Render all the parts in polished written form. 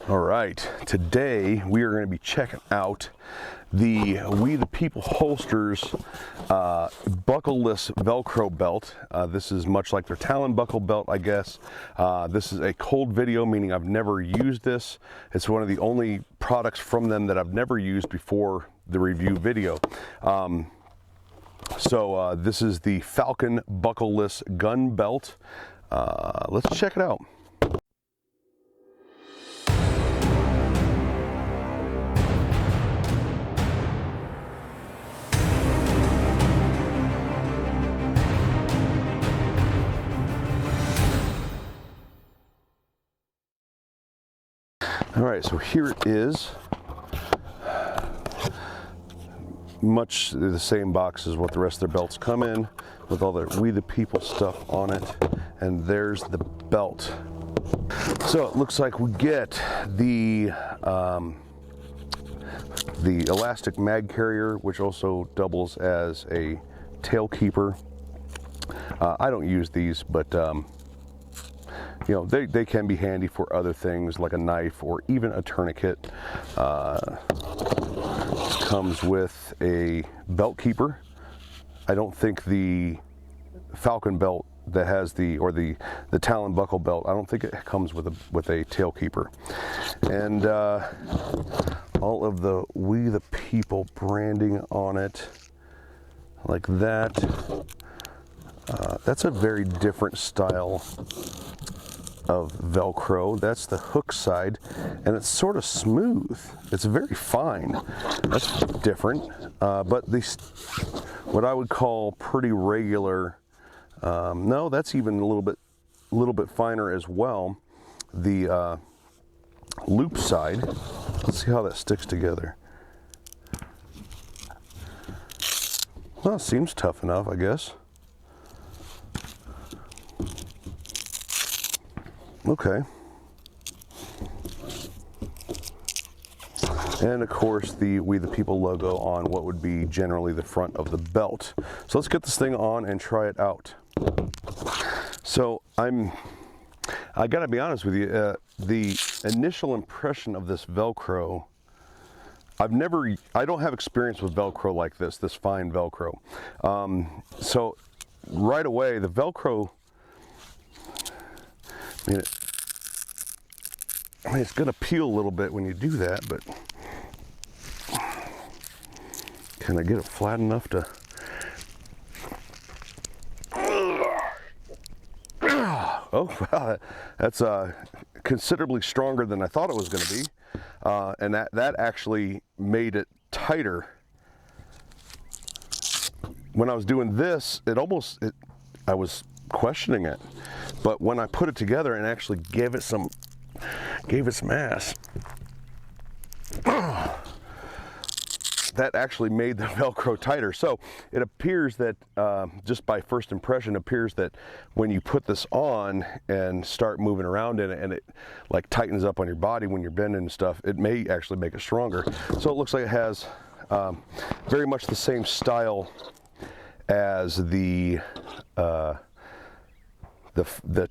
All right, today we are going to be checking out the We the People Holsters Buckleless Velcro belt. This is much like their Talon buckle belt, I guess. This is a cold video, meaning I've never used this. It's one of the only products from them that I've never used before the review video. This is the Falcon Buckleless gun belt. Let's check it out. All right, so here it is. Much the same box as what the rest of their belts come in, with all the We the People stuff on it. And there's the belt. So it looks like we get the elastic mag carrier, which also doubles as a tail keeper. I don't use these, but you know, they can be handy for other things like a knife or even a tourniquet. This comes with a belt keeper. I don't think the Falcon belt that has the Talon buckle belt, I don't think it comes with a tail keeper. And all of the We the People branding on it like that. That's a very different style of Velcro. That's the hook side, and it's sort of smooth. It's very fine. That's different. But these, what I would call pretty regular. No, that's even a little bit finer as well. The loop side. Let's see how that sticks together. Well, it seems tough enough, I guess. Okay. And of course the We the People logo on what would be generally the front of the belt. So let's get this thing on and try it out. So I gotta be honest with you, the initial impression of this Velcro, I don't have experience with Velcro like this fine Velcro. So right away, the Velcro, I mean, it's going to peel a little bit when you do that, but can I get it flat enough to... Oh, wow, that's considerably stronger than I thought it was going to be. And that actually made it tighter. When I was doing this, I was questioning it. But when I put it together and actually gave it some ass, that actually made the Velcro tighter. So it appears that, just by first impression, appears that when you put this on and start moving around in it, and it like tightens up on your body when you're bending and stuff, it may actually make it stronger. So it looks like it has very much the same style as the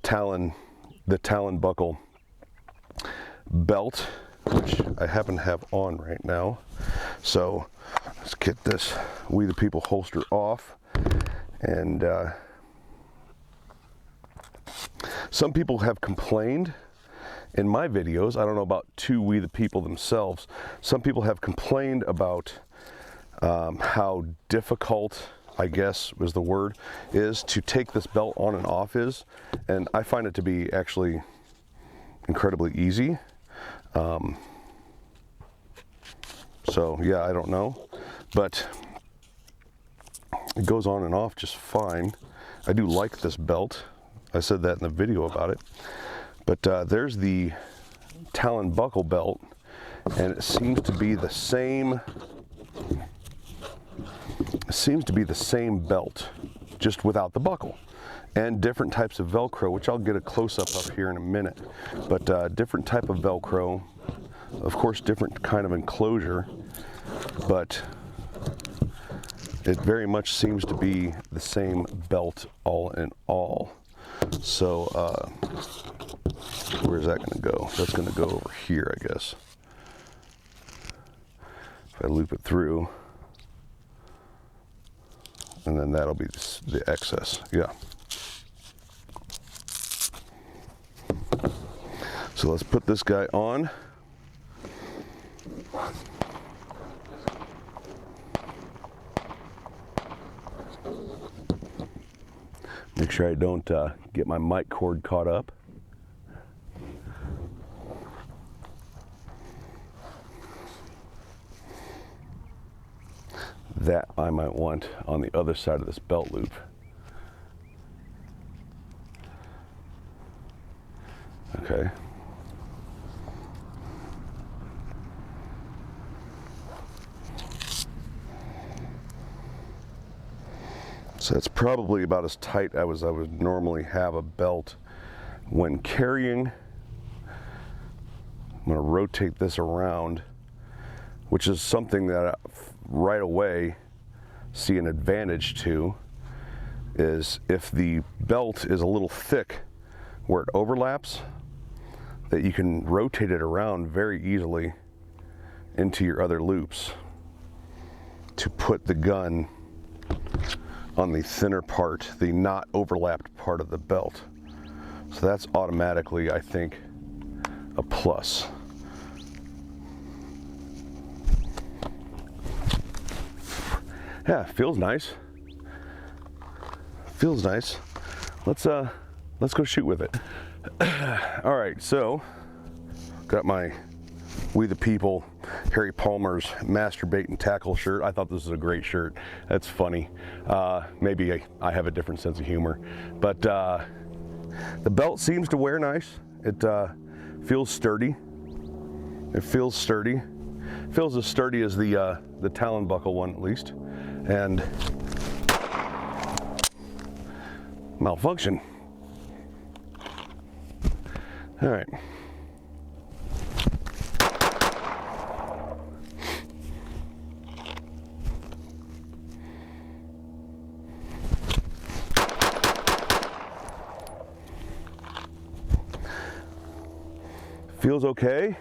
Talon buckle belt, which I happen to have on right now. So let's get this We the People holster off. And some people have complained in my videos, I don't know about We the People themselves, some people have complained about how difficult, I guess was the word, is to take this belt on and off and I find it to be actually incredibly easy. So yeah, I don't know, but it goes on and off just fine. I do like this belt. I said that in the video about it. But there's the Talon buckle belt, and it seems to be the same. It seems to be the same belt, just without the buckle, and different types of Velcro, which I'll get a close-up of here in a minute. But different type of Velcro, of course, different kind of enclosure, but it very much seems to be the same belt all in all. So Where's that gonna go? That's gonna go over here, I guess. If I loop it through, and then that'll be the excess, yeah. So let's put this guy on. Make sure I don't get my mic cord caught up. That I might want on the other side of this belt loop. Okay. So that's probably about as tight as I would normally have a belt when carrying. I'm going to rotate this around, which is something that I right away see an advantage to, is if the belt is a little thick where it overlaps, that you can rotate it around very easily into your other loops to put the gun on the thinner part, the not overlapped part of the belt. So that's automatically, I think, a plus. Yeah, feels nice. Feels nice. Let's go shoot with it. All right, so got my We the People Harry Palmer's Masturbate and Tackle shirt. I thought this was a great shirt. That's funny. Maybe I have a different sense of humor, but the belt seems to wear nice. It feels sturdy. It feels sturdy. Feels as sturdy as the Talon buckle one, at least. And malfunction. All right. Feels okay.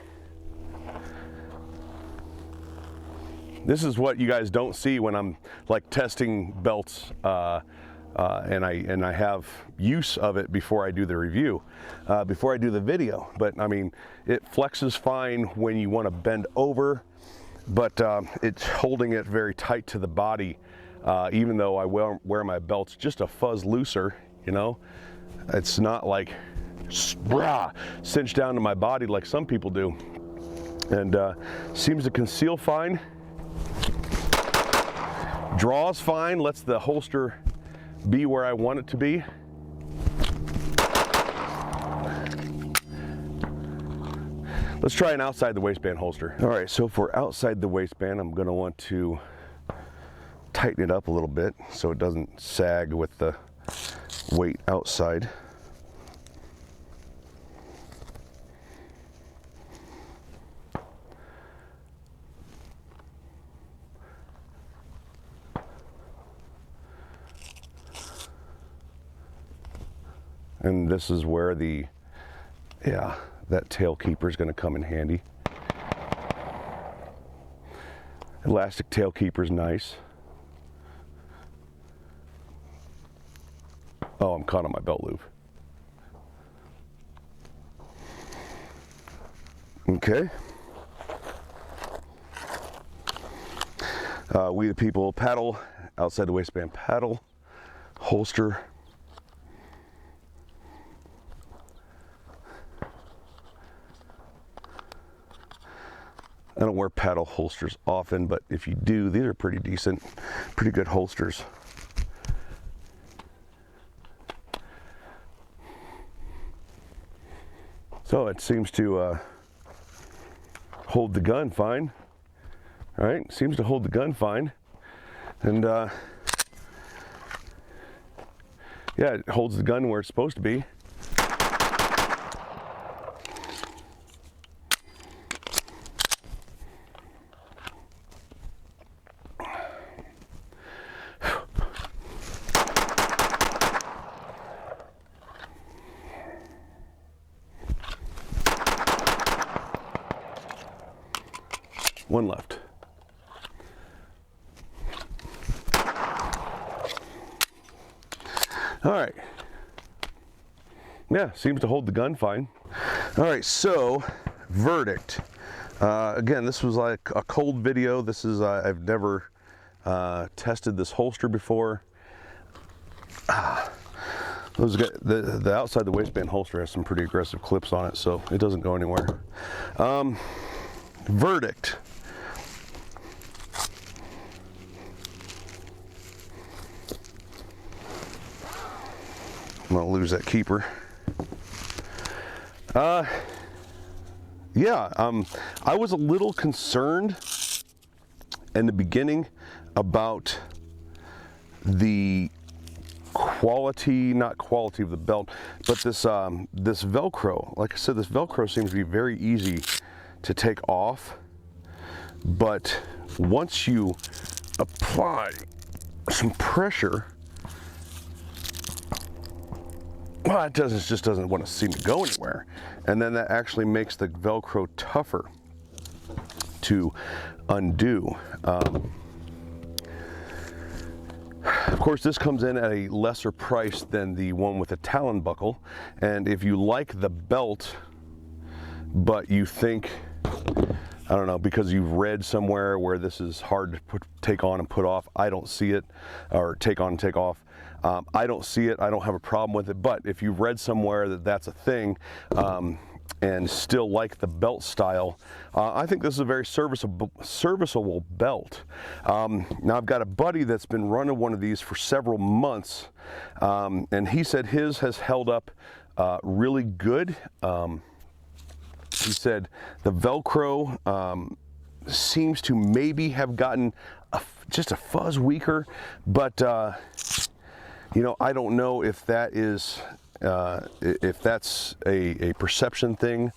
This is what you guys don't see when I'm like testing belts, and I have use of it before I do the review, before I do the video. But I mean, it flexes fine when you want to bend over, but it's holding it very tight to the body. Even though I wear my belts just a fuzz looser, you know, it's not like cinched down to my body like some people do. And seems to conceal fine. Draws fine, lets the holster be where I want it to be. Let's try an outside the waistband holster. All right, so for outside the waistband, I'm gonna want to tighten it up a little bit so it doesn't sag with the weight outside. And this is where that tail keeper is going to come in handy. Elastic tail keeper is nice. Oh, I'm caught on my belt loop. Okay. We the People paddle, outside the waistband paddle, holster. I don't wear paddle holsters often, but if you do, these are pretty decent, pretty good holsters. So it seems to hold the gun fine. All right, seems to hold the gun fine. And yeah, it holds the gun where it's supposed to be. One left. All right. Yeah, seems to hold the gun fine. All right, so verdict. Again, this was like a cold video. This is, I've never tested this holster before. The outside the waistband holster has some pretty aggressive clips on it, so it doesn't go anywhere. Verdict. I'm gonna lose that keeper. Yeah, I was a little concerned in the beginning about the not quality of the belt, but this this Velcro. Like I said, this Velcro seems to be very easy to take off, but once you apply some pressure, well, it just doesn't want to seem to go anywhere. And then that actually makes the Velcro tougher to undo. Of course, this comes in at a lesser price than the one with a Talon buckle. And if you like the belt, but you think, I don't know, because you've read somewhere where this is hard to take on and put off, I don't see it, or take on and take off. I don't see it, I don't have a problem with it, but if you've read somewhere that that's a thing and still like the belt style, I think this is a very serviceable belt. Now I've got a buddy that's been running one of these for several months, and he said his has held up really good. He said the Velcro seems to maybe have gotten just a fuzz weaker, but you know, I don't know if that is if that's a perception thing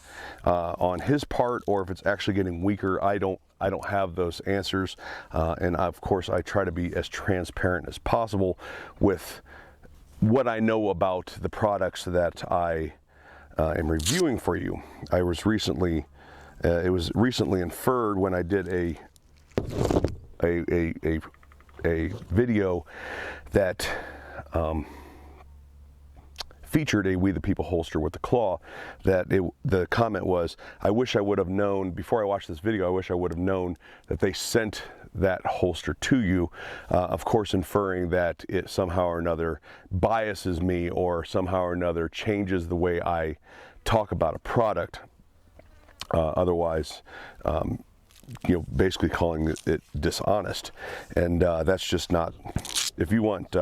on his part, or if it's actually getting weaker. I don't have those answers, and of course I try to be as transparent as possible with what I know about the products that I am reviewing for you. I was recently, it was recently inferred when I did a video that featured a We the People holster with the claw, that the comment was, I wish I would have known, before I watched this video, I wish I would have known that they sent that holster to you, of course inferring that it somehow or another biases me, or somehow or another changes the way I talk about a product. Otherwise, you know, basically calling it dishonest, and that's just not. If you want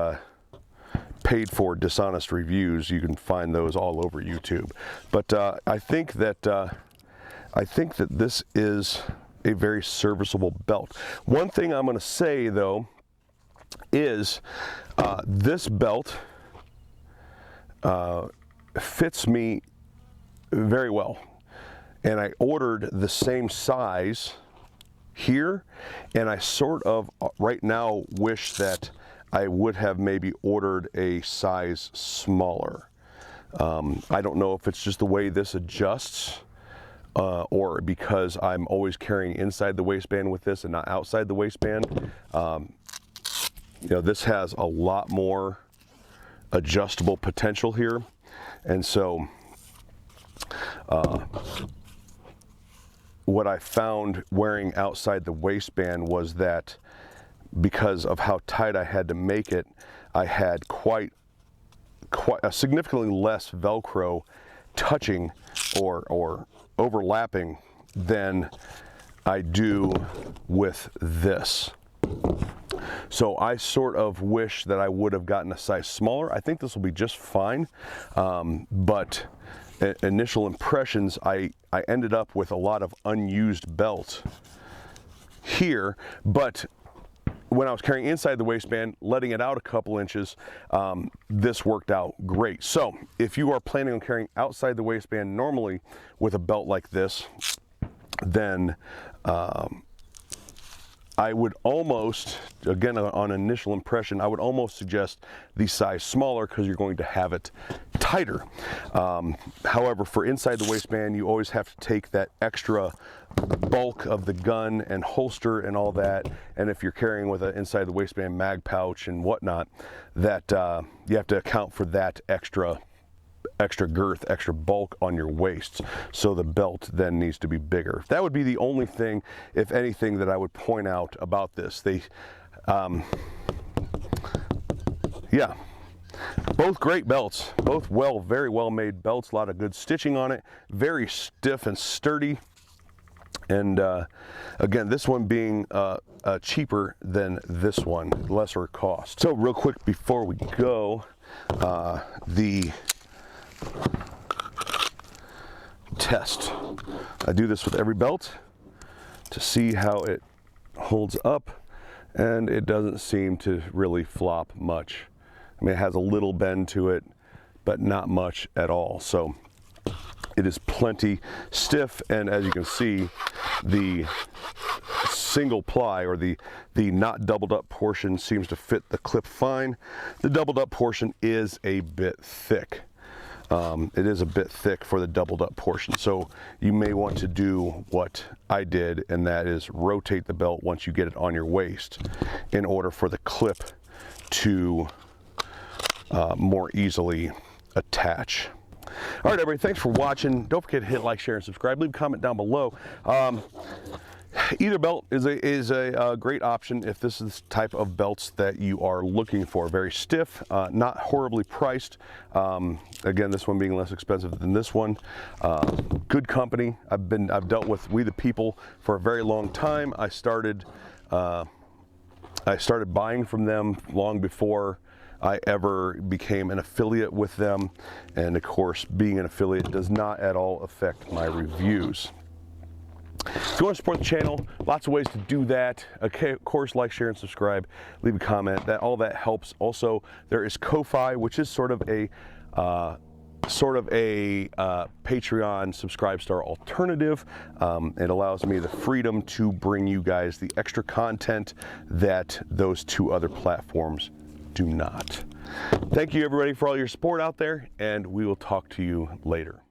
paid for dishonest reviews, you can find those all over YouTube. But I think that this is a very serviceable belt. One thing I'm going to say though is this belt fits me very well, and I ordered the same size here, and I sort of right now wish that I would have maybe ordered a size smaller. I don't know if it's just the way this adjusts, or because I'm always carrying inside the waistband with this and not outside the waistband. You know, this has a lot more adjustable potential here, and so what I found wearing outside the waistband was that because of how tight I had to make it, I had quite a significantly less Velcro touching or overlapping than I do with this. So I sort of wish that I would have gotten a size smaller. I think this will be just fine, but initial impressions, I ended up with a lot of unused belt here, but when I was carrying inside the waistband, letting it out a couple inches, this worked out great. So if you are planning on carrying outside the waistband normally with a belt like this, then I would almost, again, on initial impression, I would almost suggest the size smaller because you're going to have it tighter. However, for inside the waistband, you always have to take that extra bulk of the gun and holster and all that. And if you're carrying with an inside the waistband mag pouch and whatnot, that you have to account for that extra girth, extra bulk on your waist. So the belt then needs to be bigger. That would be the only thing, if anything, that I would point out about this. Yeah, both great belts, both very well made belts, a lot of good stitching on it, very stiff and sturdy. And again, this one being cheaper than this one, lesser cost. So real quick before we go, the test. I do this with every belt to see how it holds up, and it doesn't seem to really flop much. I mean, it has a little bend to it, but not much at all. So it is plenty stiff, and as you can see, the single ply, or the not doubled up portion, seems to fit the clip fine. The doubled up portion is a bit thick. It is a bit thick for the doubled up portion, so you may want to do what I did, and that is rotate the belt once you get it on your waist in order for the clip to more easily attach. All right, everybody, thanks for watching. Don't forget to hit like, share, and subscribe. Leave a comment down below. Either belt is a great option if this is the type of belts that you are looking for. Very stiff, not horribly priced. Again, this one being less expensive than this one. Good company. I've dealt with We the People for a very long time. I started buying from them long before I ever became an affiliate with them, and of course, being an affiliate does not at all affect my reviews. If you want to support the channel, lots of ways to do that. Okay, of course, like, share, and subscribe. Leave a comment. All that helps. Also, there is Ko-Fi, which is sort of a Patreon Subscribe Star alternative. It allows me the freedom to bring you guys the extra content that those two other platforms do not. Thank you, everybody, for all your support out there, and we will talk to you later.